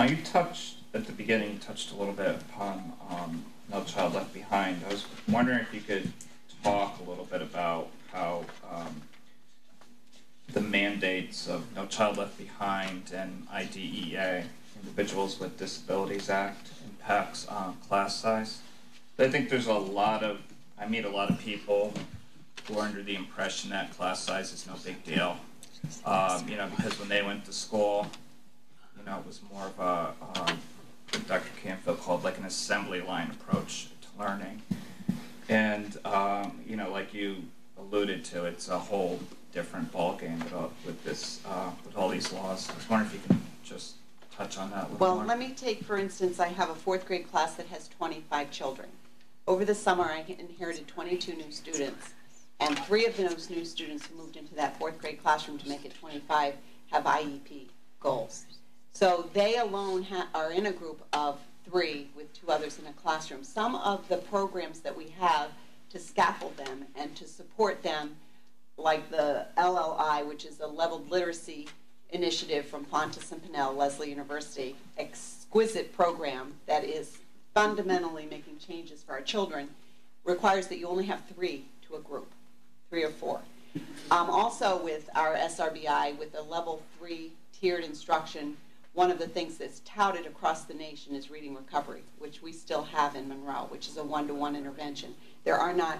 You touched, at the beginning, you touched a little bit upon No Child Left Behind. I was wondering if you could talk a little bit about how the mandates of No Child Left Behind and IDEA, Individuals with Disabilities Act, impacts class size. I think there's a lot of, I meet a lot of people who are under the impression that class size is no big deal. You know, because when they went to school, you know, it was more of a, what Dr. Canfield called like an assembly line approach to learning. And, you know, like you alluded to, it's a whole different ballgame with this, with all these laws. I was wondering if you can just touch on that a little more. Well, let me take, for instance, I have a 4th grade class that has 25 children. Over the summer, I inherited 22 new students, and 3 of those new students who moved into that 4th grade classroom to make it 25 have IEP goals. So they alone are in a group of 3 with 2 others in a classroom. Some of the programs that we have to scaffold them and to support them, like the LLI, which is a leveled literacy initiative from Pontus and Pinnell, Lesley University, exquisite program that is fundamentally making changes for our children, requires that you only have 3 to a group, 3 or 4. Also with our SRBI, with the level 3 tiered instruction, one of the things that's touted across the nation is reading recovery, which we still have in Monroe, which is a one-to-one intervention. There are not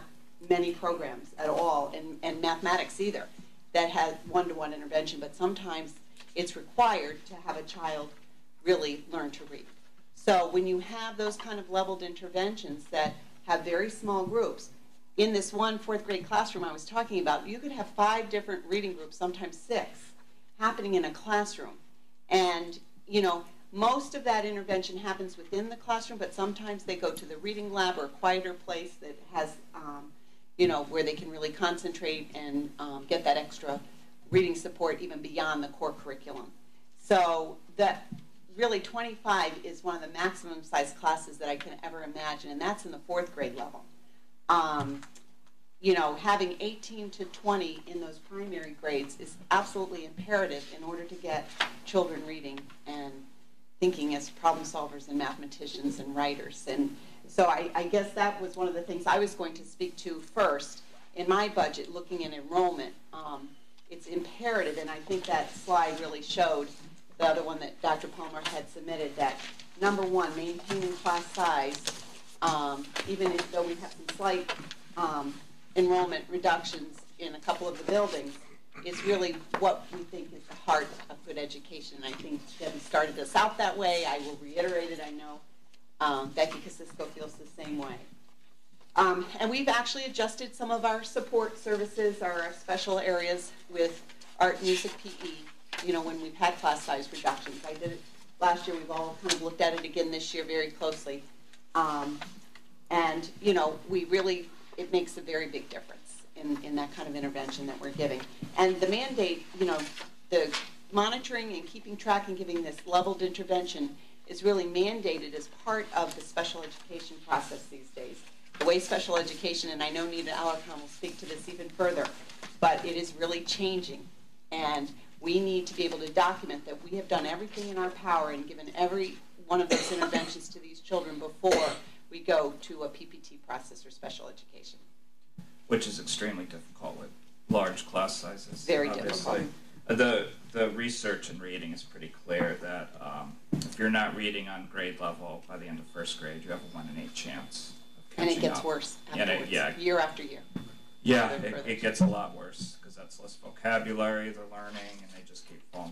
many programs at all, and mathematics either, that has one-to-one intervention, but sometimes it's required to have a child really learn to read. So when you have those kind of leveled interventions that have very small groups, in this one 4th grade classroom I was talking about, you could have 5 different reading groups, sometimes 6, happening in a classroom. And, you know, most of that intervention happens within the classroom, but sometimes they go to the reading lab or a quieter place that has, you know, where they can really concentrate and get that extra reading support even beyond the core curriculum. So that really 25 is one of the maximum size classes that I can ever imagine, and that's in the 4th grade level. You know, having 18 to 20 in those primary grades is absolutely imperative in order to get children reading and thinking as problem solvers and mathematicians and writers. And so I guess that was one of the things I was going to speak to first in my budget, looking at enrollment. It's imperative, and I think that slide really showed, the other one that Dr. Palmer had submitted, that number 1, maintaining class size, even though we have some slight enrollment reductions in a couple of the buildings, is really what we think is the heart of good education. And I think Debbie started us out that way. I will reiterate it. I know Becky Kosciuszko feels the same way. And we've actually adjusted some of our support services, our special areas with art, music, PE, you know, when we've had class size reductions. I did it last year. We've all kind of looked at it again this year very closely. And, you know, we really, it makes a very big difference in that kind of intervention that we're giving. And the mandate, you know, the monitoring and keeping track and giving this leveled intervention is really mandated as part of the special education process these days. The way special education, and I know Nita Alarcon will speak to this even further, but it is really changing. And we need to be able to document that we have done everything in our power and given every one of those interventions to these children before we go to a PPT process or special education. Which is extremely difficult with large class sizes. Very difficult. The research in reading is pretty clear that if you're not reading on grade level by the end of 1st grade, you have a 1 in 8 chance of catching up. And it gets worse afterwards, year after year. Yeah, it gets a lot worse because that's less vocabulary they're learning, and they just keep falling